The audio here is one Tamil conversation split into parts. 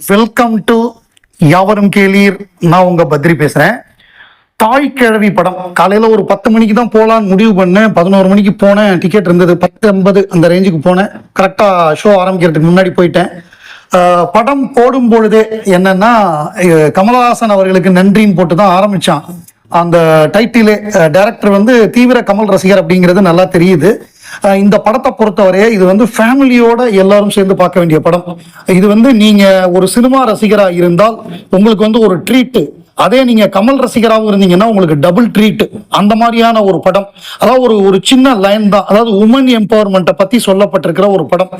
வெல்கம் டு யாவரும் கேளீர். நான் உங்க பத்ரி பேசுறேன். தாய் கிழவி படம் காலையில ஒரு 10 மணிக்கு தான் போலான்னு முடிவு பண்ணேன். 11 மணிக்கு போனேன். டிக்கெட் இருந்தது 10:50 அந்த ரேஞ்சுக்கு போனேன். கரெக்டா ஷோ ஆரம்பிக்கிறதுக்கு முன்னாடி போயிட்டேன். படம் போடும் பொழுதே என்னன்னா கமலஹாசன் அவர்களுக்கு நன்றின்னு போட்டு தான் ஆரம்பிச்சான். அந்த டைட்டிலே டைரக்டர் வந்து தீவிர கமல் ரசிகர் அப்படிங்கிறது நல்லா தெரியுது. இந்த படத்தை பொறுத்தவரையே இது வந்து ஃபேமிலியோட எல்லாரும் சேர்ந்து பார்க்க வேண்டிய படம். இது வந்து நீங்க ஒரு சினிமா ரசிகரா இருந்தால் உங்களுக்கு வந்து ஒரு ட்ரீட், அதே நீங்க கமல் ரசிகராகவும் இருந்தீங்கன்னா உங்களுக்கு டபுள் ட்ரீட். அந்த மாதிரியான ஒரு படம். அதாவது ஒரு சின்ன லைன் தான், அதாவது உமன் எம்பவர்மெண்ட்டை பத்தி சொல்லப்பட்டிருக்கிற ஒரு படம்.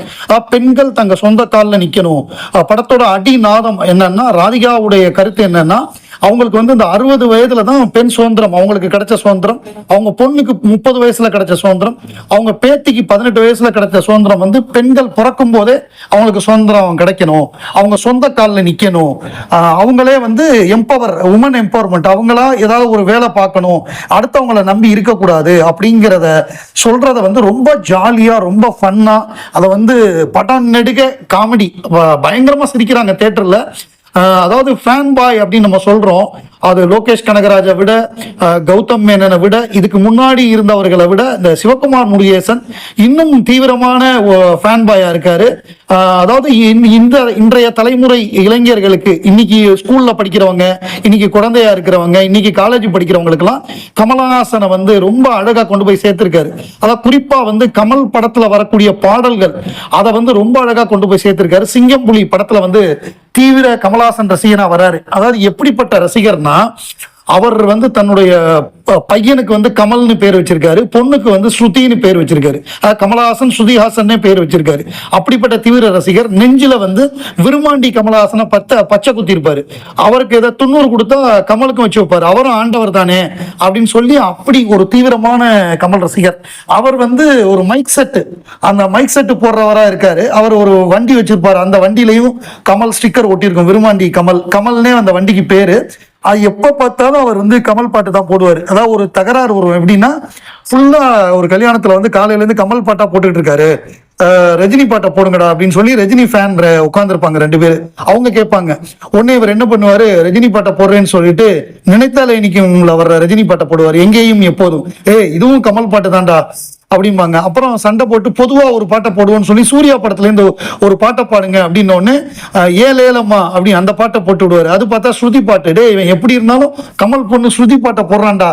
பெண்கள் தங்க சொந்த காலில் நிக்கணும். படத்தோட அடிநாதம் என்னன்னா, ராதிகாவுடைய கருத்து என்னன்னா, அவங்களுக்கு வந்து இந்த 60 வயதுல தான் பெண் சுதந்திரம் அவங்களுக்கு கிடைச்ச சுதந்திரம், அவங்க பொண்ணுக்கு 30 வயசுல கிடைச்ச சுதந்திரம், அவங்க பேத்திக்கு 18 வயசுல கிடைச்ச சுதந்திரம் வந்து பெண்கள் பிறக்கும் போதே அவங்களுக்கு சுதந்திரம் கிடைக்கணும், அவங்க சொந்த காலில் நிக்கணும், அவங்களே வந்து உமன் எம்பவர்மெண்ட், அவங்களா ஏதாவது ஒரு வேலை பார்க்கணும், அடுத்தவங்களை நம்பி இருக்கக்கூடாது அப்படிங்கிறத சொல்றத வந்து ரொம்ப ஜாலியா ரொம்ப ஃபன்னா, அதை வந்து படம் நெடுக காமெடி பயங்கரமா சிரிக்கிறாங்க தியேட்டர்ல. அதாவது ஃபேன் பாய் அப்படின்னு நம்ம சொல்றோம், அது லோகேஷ் கனகராஜை விட, கௌதம் மேனனை விட, இதுக்கு முன்னாடி இருந்தவர்களை விட இந்த சிவகுமார் முருகேசன் இன்னும் தீவிரமான ஃபேன் பாயா இருக்காரு. அதாவது இன்றைய தலைமுறை இளைஞர்களுக்கு, இன்னைக்கு ஸ்கூல்ல படிக்கிறவங்க, இன்னைக்கு குழந்தையா இருக்கிறவங்க, இன்னைக்கு காலேஜ் படிக்கிறவங்களுக்கெல்லாம் கமலஹாசனை வந்து ரொம்ப அழகா கொண்டு போய் சேர்த்திருக்காரு. அதாவது குறிப்பா வந்து கமல் படத்துல வரக்கூடிய பாடல்கள் அதை வந்து ரொம்ப அழகா கொண்டு போய் சேர்த்திருக்காரு. சிங்கம்புலி படத்துல வந்து தீவிர கமலஹாசன் ரசிகனா வராரு. அதாவது எப்படிப்பட்ட ரசிகர்னா, அவர் வந்து தன்னுடைய பையனுக்கு வந்து கமல்னு பேர் வச்சிருக்காரு, பொண்ணுக்கு வந்து ஸ்ருதின்னு பேர் வச்சிருக்காரு. கமலஹாசன் ஸ்ருதிஹாசன் பேர் வச்சிருக்காரு. அப்படிப்பட்ட தீவிர ரசிகர். நெஞ்சில வந்து விருமாண்டி கமலஹாசனை பச்சை குத்தி இருப்பாரு. அவருக்கு ஏதாவது 90 கொடுத்தா கமலுக்கும் வச்சு வைப்பாரு, அவரும் ஆண்டவர் தானே அப்படின்னு சொல்லி அப்படி ஒரு தீவிரமான கமல் ரசிகர். அவர் வந்து ஒரு மைக் செட்டு, அந்த மைக் செட்டு போடுறவரா இருக்காரு. அவர் ஒரு வண்டி வச்சிருப்பாரு, அந்த வண்டியிலையும் கமல் ஸ்டிக்கர் ஒட்டியிருக்கும், விருமாண்டி கமல்னே அந்த வண்டிக்கு பேரு. அது எப்ப பார்த்தாலும் அவர் வந்து கமல் பாட்டு தான் போடுவார். அதாவது ஒரு தகராறு வரும். எப்படின்னா, ஃபுல்லா ஒரு கல்யாணத்துல வந்து காலையில இருந்து கமல் பாட்டா போட்டுக்கிட்டு இருக்காரு, ரஜினி பாட்டை போடுங்கடா அப்படின்னு சொல்லி ரஜினி ஃபேன் உட்காந்துருப்பாங்க 2 பேர். அவங்க கேட்பாங்க. உடனே இவர் என்ன பண்ணுவாரு, ரஜினி பாட்டை போடுறேன்னு சொல்லிட்டு நினைத்தாலே இன்னைக்கு உங்களை வர்ற ரஜினி பாட்டை போடுவார், எங்கேயும் எப்போதும். இதுவும் கமல் பாட்டு தான்டா அப்படிம்பாங்க. அப்புறம் சண்டை போட்டு பொதுவா ஒரு பாட்டை போடுவோம்னு சொல்லி சூர்யா படத்துல இருந்து ஒரு பாட்டை பாடுங்க அப்படின்னு ஒண்ணு, ஏலேலம்மா அப்படி அந்த பாட்டை போட்டு விடுவாரு. அது பார்த்தா ஸ்ருதி பாட்டு. டே, இவன் எப்படி இருந்தாலும் கமல் பொண்ணு ஸ்ருதி பாட்டை போடுறான்டா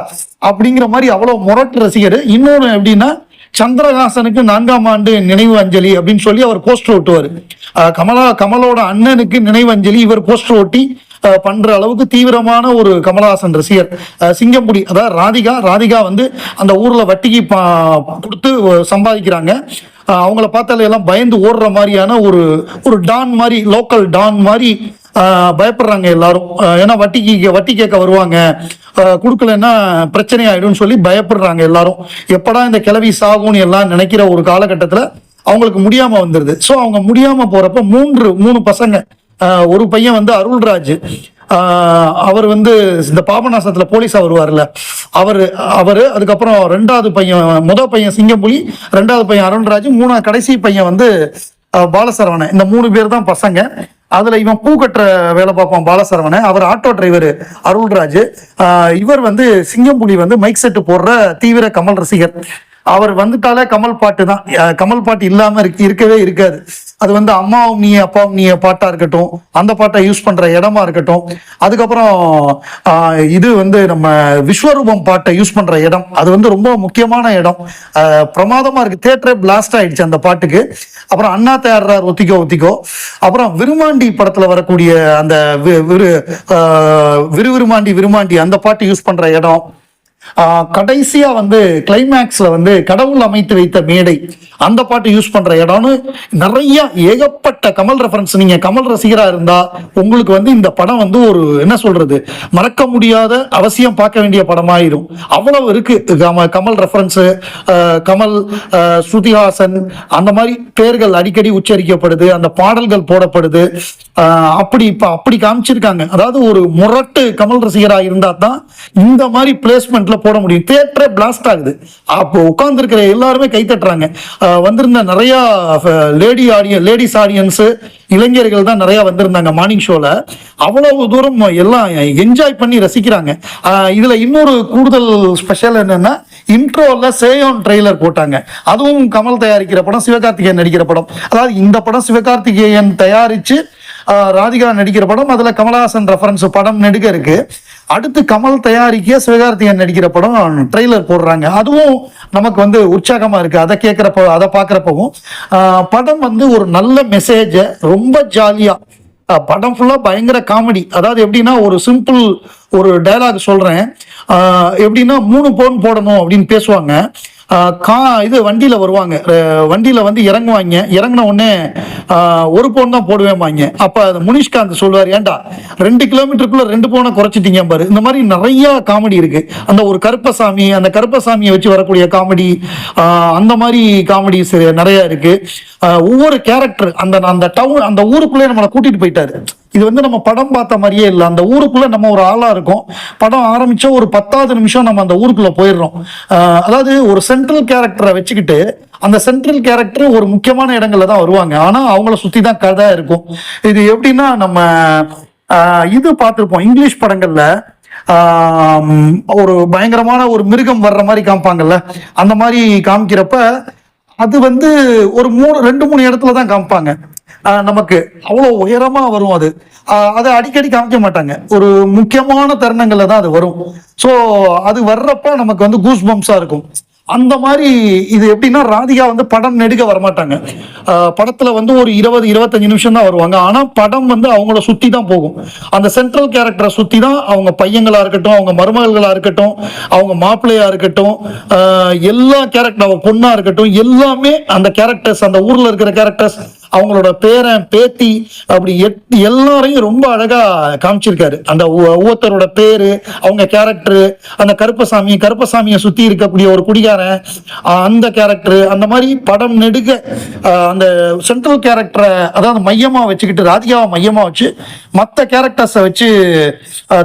அப்படிங்கிற மாதிரி அவ்வளவு முரட்டு ரசிகர். இன்னொன்னு எப்படின்னா, சந்திரஹாசனுக்கு 4ஆம் ஆண்டு நினைவு அஞ்சலி அப்படின்னு சொல்லி அவர் போஸ்டர் ஒட்டுவாரு. கமலோட அண்ணனுக்கு நினைவு அஞ்சலி இவர் போஸ்டர் ஒட்டி பண்ற அளவுக்கு தீவிரமான ஒரு கமலஹாசன் ரசிகர். சிங்கம்புடி, அதாவது ராதிகா வந்து அந்த ஊர்ல வட்டிக்கு கொடுத்து சம்பாதிக்கிறாங்க. அவங்கள பார்த்தாலே எல்லாம் பயந்து ஓடுற மாதிரியான ஒரு டான் மாதிரி, லோக்கல் டான் மாதிரி பயப்படுறாங்க எல்லாரும். ஏன்னா வட்டி கேட்க வருவாங்க, கொடுக்கலன்னா பிரச்சனை ஆயிடும் சொல்லி பயப்படுறாங்க எல்லாரும். எப்படா இந்த கிளவி சாகும்னு எல்லாம் நினைக்கிற ஒரு காலகட்டத்துல அவங்களுக்கு முடியாம வந்துருது. ஸோ அவங்க முடியாம போறப்ப மூணு பசங்க, ஒரு பையன் வந்து அருள்ராஜ், அவர் வந்து இந்த பாபநாசத்துல போலீஸா வருவார்ல, அவரு அதுக்கப்புறம் 2வது பையன், முதல் பையன் சிங்கம்புலி, 2வது பையன் அருள்ராஜ், 3வது கடைசி பையன் வந்து பாலசரவணன். இந்த 3 பேர் தான் பசங்க. அதுல இவன் பூ கட்டுற வேலை பார்ப்பான் பாலசரவணன், அவர் ஆட்டோ டிரைவர் அருள்ராஜ். இவர் வந்து சிங்கம்புலி வந்து மைக் செட்டு போடுற தீவிர கமல் ரசிகர். அவர் வந்துட்டாலே கமல் பாட்டு தான், கமல் பாட்டு இல்லாம இருக்கவே இருக்காது. அது வந்து அம்மாவும் நீ அப்பாவும் நீ பாட்டா இருக்கட்டும், அந்த பாட்டை யூஸ் பண்ற இடமா இருக்கட்டும், அதுக்கப்புறம் இது வந்து நம்ம விஸ்வரூபம் பாட்டை யூஸ் பண்ற இடம், அது வந்து ரொம்ப முக்கியமான இடம். பிரமாதமா இருக்கு, தியேட்டரே பிளாஸ்ட் ஆயிடுச்சு அந்த பாட்டுக்கு. அப்புறம் அண்ணா தயாரார் ஒத்திக்கோ ஒத்திக்கோ. அப்புறம் விருமாண்டி படத்துல வரக்கூடிய அந்த விருமாண்டி அந்த பாட்டு யூஸ் பண்ற இடம். கடைசியா வந்து கிளைமேக்ஸ்ல வந்து கடவுள் அமைத்து வைத்த மேடை, அந்த பாட்டு யூஸ் பண்ற இடம்னு நிறைய ஏகப்பட்ட கமல் ரெஃபரன்ஸ். நீங்க கமல் ரசிகரா இருந்தா உங்களுக்கு வந்து இந்த படம் வந்து ஒரு என்ன சொல்றது, மறக்க முடியாத அவசியம் பார்க்க வேண்டிய படமாயிரும். அவ்வளவு இருக்கு கமல் ரெஃபரன்ஸ். கமல், ஸ்ருதிஹாசன் அந்த மாதிரி பேர்கள் அடிக்கடி உச்சரிக்கப்படுது, அந்த பாடல்கள் போடப்படுது. அப்படி காமிச்சிருக்காங்க. அதாவது ஒரு முரட்டு கமல் ரசிகரா இருந்தா தான் இந்த மாதிரி பிளேஸ்மெண்ட் தியேட்டர்ல போட முடியும். தியேட்டரே பிளாஸ்ட் ஆகுது. அப்போ உட்கார்ந்து இருக்கிற எல்லாருமே கை தட்டுறாங்க. வந்திருந்த நிறைய லேடிஸ் ஆடியன்ஸ், இளைஞர்கள் தான் நிறைய வந்திருந்தாங்க மார்னிங் ஷோல. அவ்வளவு தூரம் எல்லாம் என்ஜாய் பண்ணி ரசிக்கிறாங்க. இதுல இன்னொரு கூடுதல் ஸ்பெஷல் என்னன்னா, இன்ட்ரோல சேயோன் ட்ரெய்லர் போட்டாங்க. அதுவும் கமல் தயாரிக்கிற படம், சிவகார்த்திகேயன் நடிக்கிற படம். அதாவது இந்த படம் சிவகார்த்திகேயன் தயாரிச்சு ராதிகா நடிக்கிற படம். அதுல கமலஹாசன் ரெஃபரன்ஸ் படம் நெடுக்க இருக்கு. அடுத்து கமல் தயாரிக்க சிவகார்த்திகேயன் நடிக்கிற படம் ட்ரெய்லர் போடுறாங்க. அதுவும் நமக்கு வந்து உற்சாகமா இருக்கு. அதை கேட்கிறப்போ, அதை பார்க்குறப்பவும் படம் வந்து ஒரு நல்ல மெசேஜ, ரொம்ப ஜாலியா, படம் ஃபுல்லா பயங்கர காமெடி. அதாவது எப்படின்னா, ஒரு சிம்பிள் ஒரு டயலாக் சொல்றேன். எப்படின்னா 3 பவுன் போடணும் அப்படின்னு பேசுவாங்க. இது வண்டியில வருவாங்க, வண்டியில வந்து இறங்குவாங்க. இறங்கின உடனே 1 பவுன் தான் போடுவேமாங்க. அப்ப முனிஷ்காந்த் சொல்லுவார், ஏன்டா 2 கிலோமீட்டருக்குள்ள 2 பவுனை குறைச்சிட்டீங்க பாரு. இந்த மாதிரி நிறைய காமெடி இருக்கு. அந்த ஒரு கருப்பசாமி, அந்த கருப்பசாமியை வச்சு வரக்கூடிய காமெடி, அந்த மாதிரி காமெடிஸ் நிறைய இருக்கு. ஒவ்வொரு கேரக்டர் அந்த டவுன், அந்த ஊருக்குள்ளே நம்மளை கூட்டிட்டு போயிட்டாரு. இது வந்து நம்ம படம் பார்த்த மாதிரியே இல்லை. அந்த ஊருக்குள்ள நம்ம ஒரு ஆளா இருக்கோம். படம் ஆரம்பிச்சா ஒரு 10வது நிமிஷம் நம்ம அந்த ஊருக்குள்ள போயிடுறோம். அதாவது ஒரு சென்ட்ரல் கேரக்டரை வச்சுக்கிட்டு, அந்த சென்ட்ரல் கேரக்டர் ஒரு முக்கியமான இடங்கள்ல தான் வருவாங்க. ஆனா அவங்கள சுத்தி தான் கதை இருக்கும். இது எப்படின்னா, நம்ம இது பார்த்துருப்போம் இங்கிலீஷ் படங்கள்ல, ஒரு பயங்கரமான ஒரு மிருகம் வர்ற மாதிரி காமிப்பாங்கல்ல. அந்த மாதிரி காமிக்கிறப்ப அது வந்து ஒரு 2-3 இடத்துல தான் காமிப்பாங்க. நமக்கு அவ்வளோ உயரமா வரும். அதை அடிக்கடி காமிக்க மாட்டாங்க. ஒரு முக்கியமான தருணங்கள்ல தான் அது வரும். ஸோ அது வர்றப்ப நமக்கு வந்து கூஸ் பம்ப்ஸா இருக்கும். அந்த மாதிரி இது எப்படின்னா, ராதிகா வந்து படம் நெடுக்க வரமாட்டாங்க. படத்துல வந்து ஒரு 20-25 நிமிஷம் தான் வருவாங்க. ஆனா படம் வந்து அவங்கள சுத்தி தான் போகும். அந்த சென்ட்ரல் கேரக்டரை சுத்தி தான், அவங்க பையங்களா இருக்கட்டும், அவங்க மருமகளா இருக்கட்டும், அவங்க மாப்பிள்ளையா இருக்கட்டும், எல்லா கேரக்டர், அவங்க பொண்ணா இருக்கட்டும், எல்லாமே அந்த கேரக்டர்ஸ், அந்த ஊர்ல இருக்கிற கேரக்டர்ஸ், அவங்களோட பேரன் பேத்தி, அப்படி எல்லாரையும் ரொம்ப அழகா காமிச்சிருக்காரு. அந்த ஒவ்வொருத்தரோட பேரு, அவங்க கேரக்டர், அந்த கருப்பசாமியை சுத்தி இருக்கக்கூடிய ஒரு குடிகாரன், அந்த கேரக்டர், அந்த மாதிரி படம் நெடுக அந்த சென்ட்ரல் கேரக்டரை அதாவது மையமா வச்சுக்கிட்டு, ராதிகாவை மையமா வச்சு மற்ற கேரக்டர்ஸை வச்சு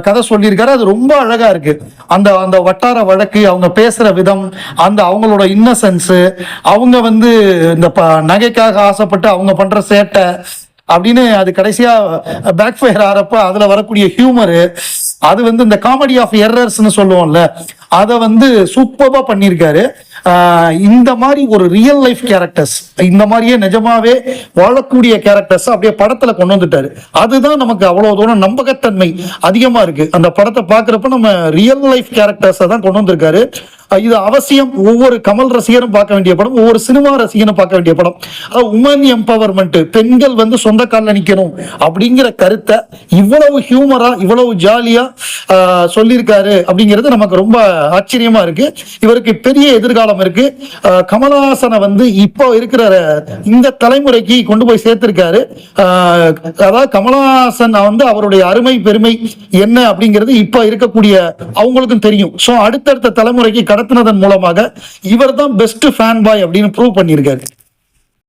கதை சொல்லியிருக்காரு. அது ரொம்ப அழகா இருக்கு. அந்த அந்த வட்டார வழக்கு, அவங்க பேசுற விதம், அந்த அவங்களோட இன்னசென்ஸ், அவங்க வந்து இந்த நகைக்காக ஆசைப்பட்டு அவங்க பண்ற சேட்டை அப்படின்னு, அது கடைசியா பேக் ஃபயர் ஆறப்ப அதுல வரக்கூடிய ஹியூமரு, அது வந்து இந்த காமெடி ஆஃப் எரர்ஸ்னு சொல்லுவோம்ல, அதை வந்து சூப்பரா பண்ணியிருக்காரு. இந்த மாதிரி ஒரு ரியல் லைஃப் கேரக்டர்ஸ், இந்த மாதிரியே நிஜமாவே வாழக்கூடிய கேரக்டர்ஸ் அப்படியே படத்துல கொண்டு வந்துட்டாரு. அதுதான் நமக்கு அவ்வளவு தூரம் நம்பகத்தன்மை அதிகமா இருக்கு. அந்த படத்தை பாக்குறப்ப நம்ம ரியல் லைஃப் கேரக்டர்ஸை தான் கொண்டு வந்திருக்காரு. இது அவசியம். ஒவ்வொரு கமல் ரசிகரும் பார்க்க வேண்டிய படம், ஒவ்வொரு சினிமா ரசிகனும் பார்க்க வேண்டிய படம். உமன் எம்பவர்மெண்ட், பெண்கள் வந்து சொந்த காலில் நிக்கணும் அப்படிங்கிற கருத்தை இவ்வளவு ஹியூமரா, இவ்வளவு ஜாலியா சொல்லியிருக்காரு அப்படிங்கிறது நமக்கு ரொம்ப ஆச்சரியமா இருக்கு. இவருக்கு பெரிய எதிர்காலம் இருக்கு. கமலஹாசனை வந்து இப்போ இருக்கிற இந்த தலைமுறைக்கு கொண்டு போய் சேர்த்திருக்காரு. அதாவது கமலஹாசன் வந்து அவருடைய அருமை பெருமை என்ன அப்படிங்கிறது இப்ப இருக்கக்கூடிய அவங்களுக்கும் தெரியும். சோ அடுத்தடுத்த தலைமுறைக்கு கடத்தினதன் மூலமாக இவர் தான் பெஸ்ட் ஃபேன் பாய் அப்படின்னு ப்ரூவ் பண்ணியிருக்காரு.